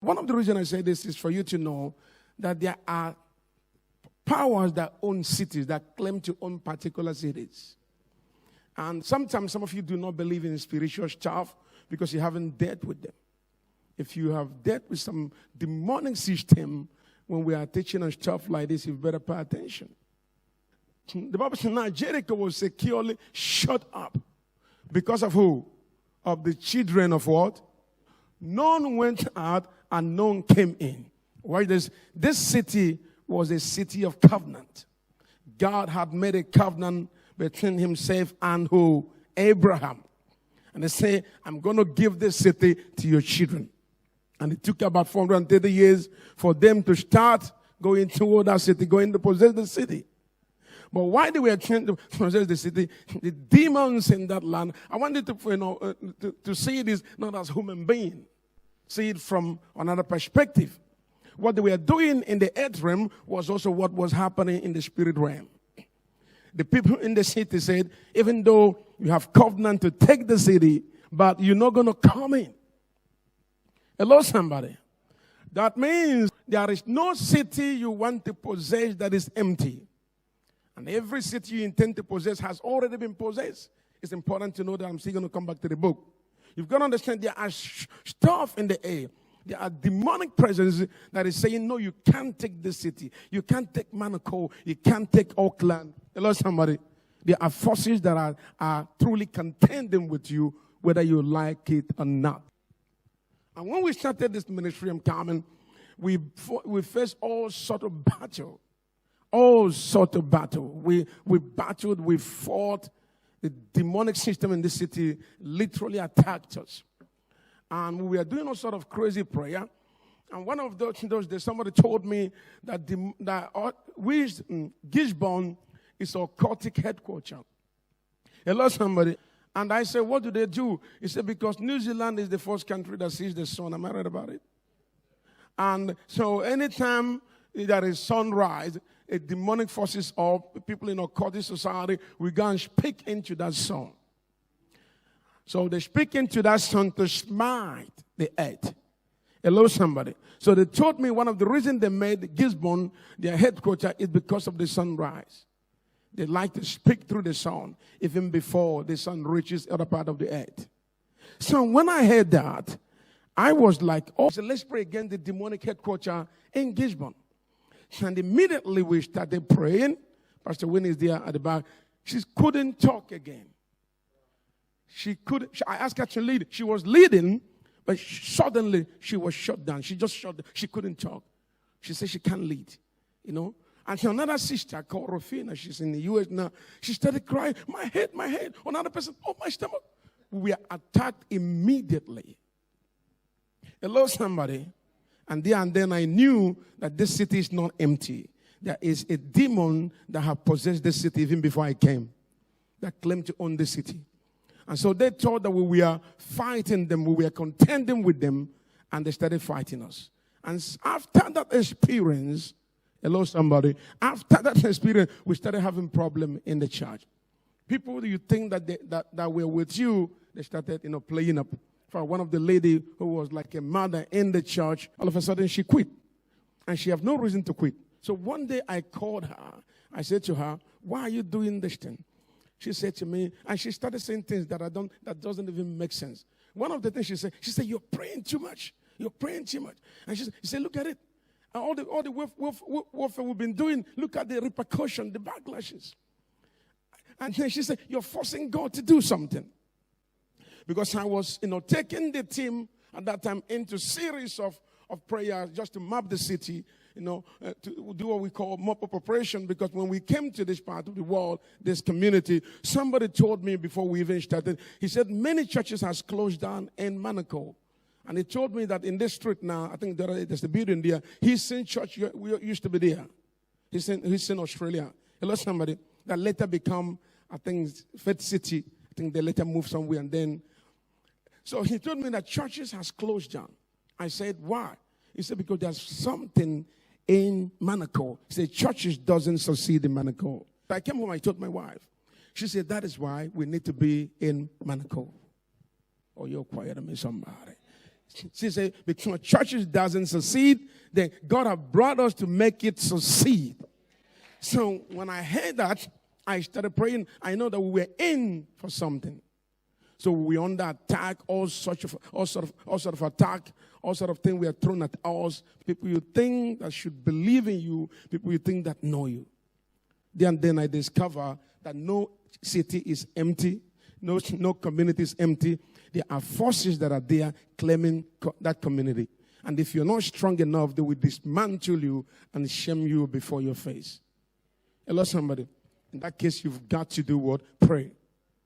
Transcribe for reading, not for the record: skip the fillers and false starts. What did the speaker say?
One of the reasons I say this is for you to know that there are powers that own cities, that claim to own particular cities. And sometimes some of you do not believe in spiritual stuff because you haven't dealt with them. If you have dealt with some demonic system when we are teaching on stuff like this, you better pay attention. The Bible says now Jericho was securely shut up because of who? Of the children of what? None went out and none came in. Why? This city was a city of covenant. God had made a covenant between himself and who? Abraham. And they say, I'm going to give this city to your children. And it took about 430 years for them to start going toward that city, going to possess the city. But while they were trying to possess the city, the demons in that land, I wanted to see this not as human being, see it from another perspective. What they were doing in the earth realm was also what was happening in the spirit realm. The people in the city said, even though you have covenant to take the city, but you're not going to come in. Hello, somebody. That means there is no city you want to possess that is empty. And every city you intend to possess has already been possessed. It's important to know that I'm still going to come back to the book. You've got to understand there are stuff in the air. There are demonic presence that is saying, no, you can't take this city. You can't take Monaco. You can't take Auckland. Hello, somebody. There are forces that are truly contending with you, whether you like it or not. And when we started this ministry, I'm coming, we faced all sort of battle. All sort of battle. We battled, we fought. The demonic system in this city literally attacked us. And we were doing all sort of crazy prayer. And one of those days, somebody told me that Gisborne is our occultic headquarters. Hello, somebody. And I said, what do they do? He said, because New Zealand is the first country that sees the sun. Am I right about it? And so anytime there is sunrise, a demonic forces or people in occultic society, we go and speak into that sun. So they speak into that sun to smite the earth. Hello, somebody. So they told me one of the reasons they made Gisborne their headquarters is because of the sunrise. They like to speak through the sun even before the sun reaches the other part of the earth. So when I heard that, I was like, oh, so let's pray against the demonic headquarters in Gisborne. And immediately we started praying. Pastor Winnie is there at the back. She couldn't talk again. I asked her to lead. She was leading, but suddenly she was shut down. She just shut down. She couldn't talk. She said she can't lead, And so another sister called Rufina, she's in the U.S. now. She started crying, my head. Another person, oh, my stomach. We were attacked immediately. Hello, somebody. And then I knew that this city is not empty. There is a demon that had possessed this city even before I came, that claimed to own the city. And so they thought that we were fighting them, we were contending with them, and they started fighting us. And after that experience, hello somebody, after that experience, we started having problems in the church. People you think that were with you, they started playing up. For one of the lady who was like a mother in the church, all of a sudden she quit. And she had no reason to quit. So one day I called her. I said to her, why are you doing this thing? She said to me, and she started saying things that doesn't even make sense. One of the things she said, you're praying too much. You're praying too much. And she said, look at it. And all the warfare we've been doing, look at the repercussion, the backlashes. And then she said, you're forcing God to do something. Because I was, taking the team at that time into a series of prayers just to map the city, to do what we call mop-up operation. Because when we came to this part of the world, this community, somebody told me before we even started, he said many churches has closed down in Monaco. And he told me that in this street now, I think there's a building there, he's seen church, we used to be there. He's in Australia. Hello, somebody. That later become, I think, Faith City. I think they later moved somewhere and then. So he told me that churches has closed down. I said, why? He said, because there's something in Monaco. He said, churches doesn't succeed in Monaco. I came home, I told my wife. She said, that is why we need to be in Monaco. Oh, you're quiet on me, somebody. She said, because churches doesn't succeed, then God has brought us to make it succeed. So when I heard that, I started praying. I know that we were in for something. So we were under attack, all sort of attack, all sort of things were thrown at us. People you think that should believe in you, people you think that know you. Then I discover that no city is empty, no community is empty. There are forces that are there claiming that community. And if you're not strong enough, they will dismantle you and shame you before your face. Hello, somebody. In that case, you've got to do what? Pray.